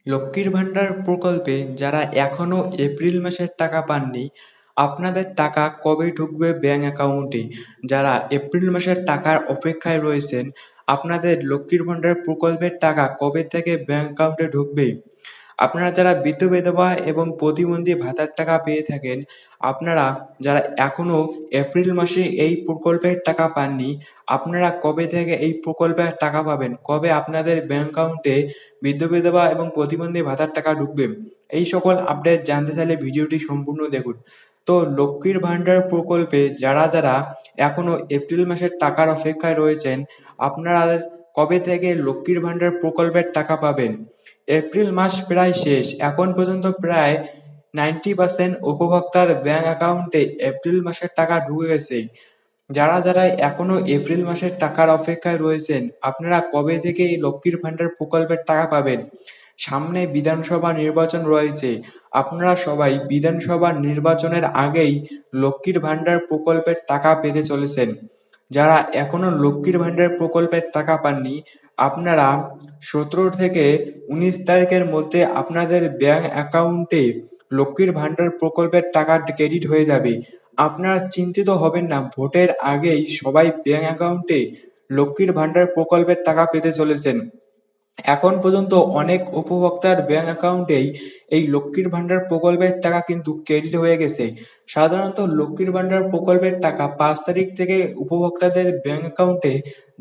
লক্ষ্মীর ভান্ডার প্রকল্পে যারা এখনো এপ্রিল মাসের টাকা পাননি, আপনাদের টাকা কবে ঢুকবে ব্যাংক অ্যাকাউন্টে? যারা এপ্রিল মাসের টাকার অপেক্ষায় রয়েছেন, আপনাদের লক্ষ্মীর ভান্ডার প্রকল্পের টাকা কবে থেকে ব্যাংক অ্যাকাউন্টে ঢুকবে? আপনারা যারা বৃদ্ধ বিধবা এবং প্রতিবন্ধী ভাতার টাকা পেয়ে থাকেন, আপনারা যারা এখনো এপ্রিল মাসে এই প্রকল্পের টাকা পাননি, আপনারা কবে থেকে এই প্রকল্পের টাকা পাবেন? কবে আপনাদের ব্যাংক অ্যাকাউন্টে বৃদ্ধ বিধবা এবং প্রতিবন্ধী ভাতার টাকা ঢুকবে? এই সকল আপডেট জানতে চাইলে ভিডিওটি সম্পূর্ণ দেখুন। তো লক্ষ্মীর ভান্ডার প্রকল্পে যারা যারা এখনো এপ্রিল মাসের টাকার অপেক্ষায় রয়েছেন, আপনারা কবে থেকে লক্ষ্মীর ভান্ডার প্রকল্পের টাকা পাবেন? এপ্রিল মাস প্রায় শেষ, এখন পর্যন্ত প্রায় 90% উপভোক্তার ব্যাংক অ্যাকাউন্টে এপ্রিল মাসের টাকা ঢুকে গেছে। যারা যারা এখনো এপ্রিল মাসের টাকার অপেক্ষায় রয়েছেন, আপনারা কবে থেকে এই লক্ষ্মীর ভান্ডার প্রকল্পের টাকা পাবেন? সামনে বিধানসভা নির্বাচন রয়েছে, আপনারা সবাই বিধানসভা নির্বাচনের আগেই লক্ষ্মীর ভান্ডার প্রকল্পের টাকা পেতে চলেছেন। যারা এখনো লক্ষ্মীর ভান্ডার প্রকল্পের টাকা পাননি, আপনারা 17 থেকে 19 তারিখের মধ্যে আপনাদের ব্যাংক অ্যাকাউন্টে লক্ষ্মীর ভান্ডার প্রকল্পের টাকা ক্রেডিট হয়ে যাবে। আপনারা চিন্তিত হবেন না, ভোটের আগেই সবাই ব্যাংক অ্যাকাউন্টে লক্ষ্মীর ভান্ডার প্রকল্পের টাকা পেতে চলেছেন। এখন পর্যন্ত অনেক উপভোক্তার ব্যাংক অ্যাকাউন্টেই এই লক্ষ্মীর ভান্ডার প্রকল্পের টাকা কিন্তু ক্রেডিট হয়ে গেছে। সাধারণত লক্ষ্মীর ভান্ডার প্রকল্পের টাকা 5 তারিখ থেকে উপভোক্তাদের ব্যাংক অ্যাকাউন্টে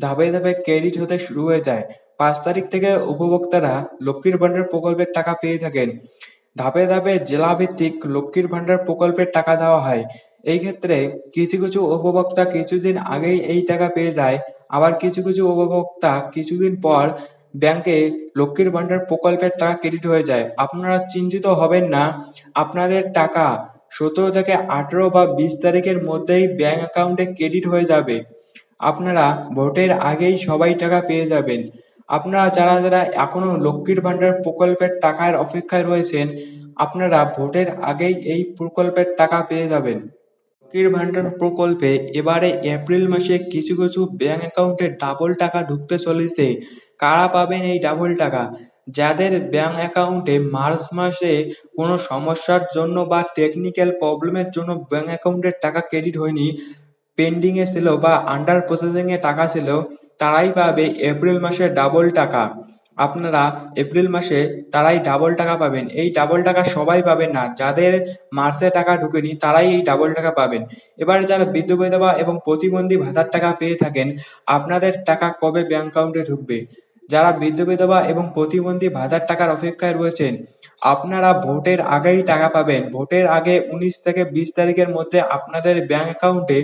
ধাপে ধাপে ক্রেডিট হতে শুরু হয়ে যায়। 5 তারিখ থেকে উপভোক্তারা লক্ষ্মীর ভান্ডার প্রকল্পের টাকা পেয়ে থাকেন। ধাপে ধাপে জেলাভিত্তিক লক্ষ্মীর ভান্ডার প্রকল্পের টাকা দেওয়া হয়। এই ক্ষেত্রে কিছু কিছু উপভোক্তা কিছুদিন আগেই এই টাকা পেয়ে যায়, আবার কিছু কিছু উপভোক্তা কিছুদিন পর ব্যাংকে লক্ষ্মীর ভান্ডার প্রকল্পের টাকা ক্রেডিট হয়ে যায়। আপনারা চিন্তিত হবেন না, আপনাদের টাকা 17 থেকে 18 বা 20 তারিখের মধ্যেই ব্যাংক অ্যাকাউন্টে ক্রেডিট হয়ে যাবে। আপনারা ভোটের আগেই সবাই টাকা পেয়ে যাবেন। আপনারা যারা যারা এখনো লক্ষ্মীর ভান্ডার প্রকল্পের টাকার অপেক্ষায় রয়েছেন, আপনারা ভোটের আগেই এই প্রকল্পের টাকা পেয়ে যাবেন। লক্ষ্মীর ভান্ডার প্রকল্পে এবারে এপ্রিল মাসে কিছু কিছু ব্যাংক অ্যাকাউন্টে ডাবল টাকা ঢুকতে চলেছে। কারা পাবেন এই ডাবল টাকা? যাদের ব্যাংক অ্যাকাউন্টে মার্চ মাসে কোনো সমস্যার জন্য বা টেকনিক্যাল প্রবলেমের জন্য ব্যাংক অ্যাকাউন্টের টাকা ক্রেডিট হয়নি, পেন্ডিং এ ছিল বা আন্ডার প্রসেসিং এ টাকা ছিল, তারাই পাবে এপ্রিল মাসে ডাবল টাকা। আপনারা এপ্রিল মাসে তারাই ডাবল টাকা পাবেন। এই ডাবল টাকা সবাই পাবেন না, যাদের মার্চে টাকা ঢুকেনি তারাই এই ডাবল টাকা পাবেন। এবার যারা বৃদ্ধ বিধবা এবং প্রতিবন্ধী ভাতার টাকা পেয়ে থাকেন, আপনাদের টাকা কবে ব্যাংক অ্যাকাউন্টে ঢুকবে? যারা বৃদ্ধ বিধবা এবং প্রতিবন্ধী ভাতার টাকার অপেক্ষায় রয়েছেন, আপনারা ভোটের আগেই টাকা পাবেন। ভোটের আগে 19 থেকে 20 তারিখের মধ্যে আপনাদের ব্যাংক অ্যাকাউন্টে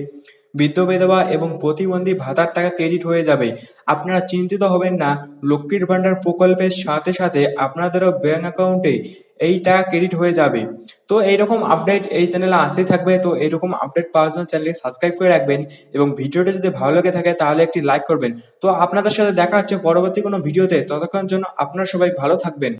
বৃদ্ধ বিধবা এবং প্রতিবন্ধী ভাতার টাকা ক্রেডিট হয়ে যাবে। আপনারা চিন্তিত হবেন না, লক্ষ্মীর ভান্ডার প্রকল্পের সাথে সাথে আপনাদেরও ব্যাংক অ্যাকাউন্টে এই টাকা ক্রেডিট হয়ে যাবে। তো এইরকম আপডেট এই চ্যানেলে আসতেই থাকবে। তো এইরকম আপডেট পাওয়ার জন্য চ্যানেলকে সাবস্ক্রাইব করে রাখবেন এবং ভিডিওটা যদি ভালো লেগে থাকে তাহলে একটি লাইক করবেন। তো আপনাদের সাথে দেখা হচ্ছে পরবর্তী কোনো ভিডিওতে। ততক্ষণের জন্য আপনারা সবাই ভালো থাকবেন।